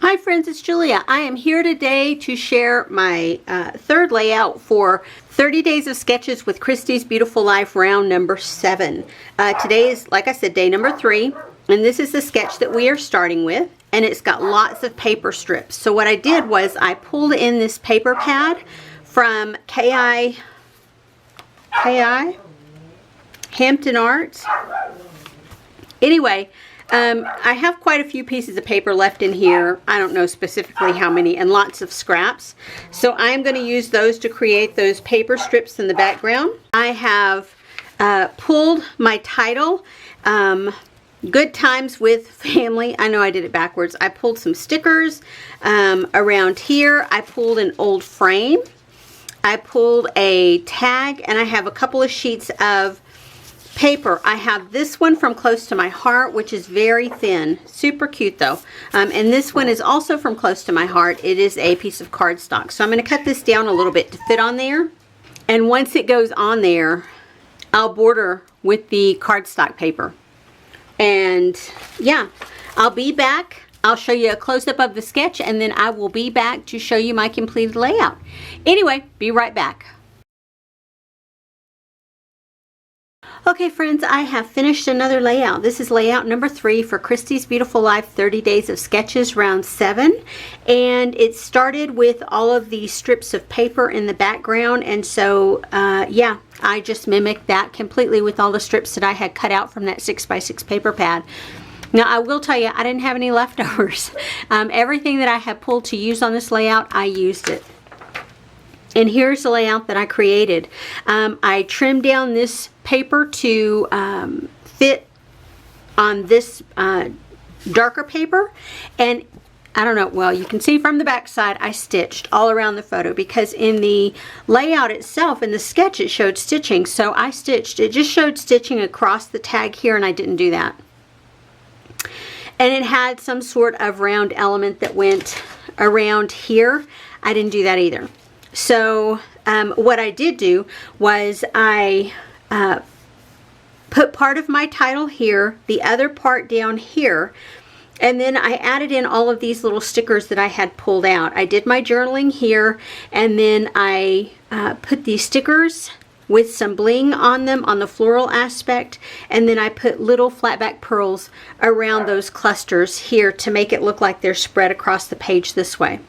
Hi friends, it's Julia. I am here today to share my third layout for 30 Days of Sketches with Christy's Beautiful Life round number 7. Today is, like I said, day number 3, and this is the sketch that we are starting with, and it's got lots of paper strips. So what I did was I pulled in this paper pad from Hampton Arts. Anyway, I have quite a few pieces of paper left in here. I don't know specifically how many, and lots of scraps. So I'm going to use those to create those paper strips in the background. I have pulled my title, Good Times with Family. I know I did it backwards. I pulled some stickers around here. I pulled an old frame. I pulled a tag, and I have a couple of sheets of paper. I have this one from Close to My Heart, which is very thin. Super cute though. And this one is also from Close to My Heart. It is a piece of cardstock. So I'm going to cut this down a little bit to fit on there. And once it goes on there, I'll border with the cardstock paper. And yeah, I'll be back. I'll show you a close-up of the sketch, and then I will be back to show you my completed layout. Anyway, be right back. Okay friends, I have finished another layout. This is layout number 3 for Christy's Beautiful Life 30 Days of Sketches round 7. And it started with all of these strips of paper in the background. And so, yeah, I just mimicked that completely with all the strips that I had cut out from that 6x6 paper pad. Now, I will tell you, I didn't have any leftovers. Everything that I had pulled to use on this layout, I used it. And here's the layout that I created. I trimmed down this paper to fit on this darker paper, and I don't know, well, you can see from the back side I stitched all around the photo, because in the layout itself, in the sketch, it showed stitching. So I stitched, it just showed stitching across the tag here, and I didn't do that. And it had some sort of round element that went around here. I didn't do that either. So what I did do was I put part of my title here, the other part down here, and then I added in all of these little stickers that I had pulled out. I did my journaling here, and then I put these stickers with some bling on them on the floral aspect, and then I put little flatback pearls around those clusters here to make it look like they're spread across the page this way.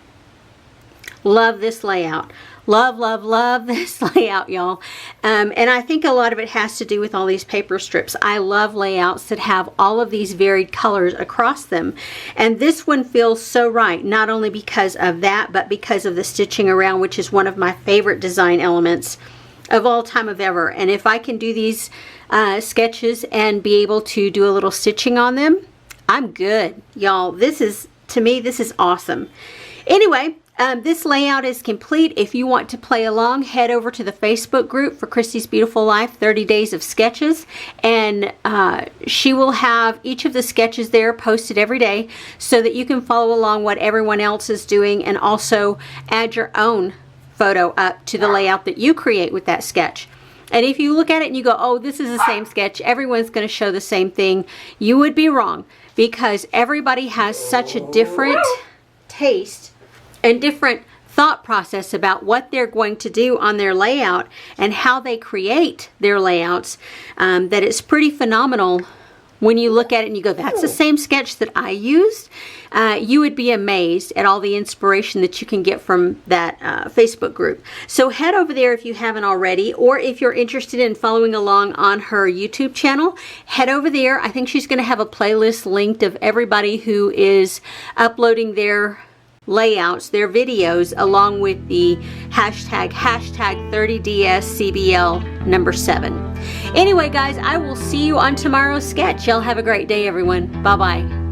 Love this layout. Love, love, love this layout, y'all. And I think a lot of it has to do with all these paper strips. I love layouts that have all of these varied colors across them. And this one feels so right, not only because of that, but because of the stitching around, which is one of my favorite design elements of all time of ever. And if I can do these sketches and be able to do a little stitching on them, I'm good, y'all. This is, to me, this is awesome. Anyway, this layout is complete. If you want to play along, head over to the Facebook group for Christy's Beautiful Life 30 Days of Sketches, and she will have each of the sketches there posted every day so that you can follow along what everyone else is doing, and also add your own photo up to the layout that you create with that sketch. And if you look at it and you go, oh, this is the same sketch, everyone's going to show the same thing, you would be wrong, because everybody has such a different taste and different thought process about what they're going to do on their layout and how they create their layouts, that it's pretty phenomenal when you look at it and you go, that's the same sketch that I used. You would be amazed at all the inspiration that you can get from that Facebook group. So head over there if you haven't already, or if you're interested in following along on her YouTube channel, head over there. I think she's going to have a playlist linked of everybody who is uploading their layouts, their videos, along with the hashtag 30DSCBL number 7. Anyway, guys, I will see you on tomorrow's sketch. Y'all have a great day, everyone. Bye-bye.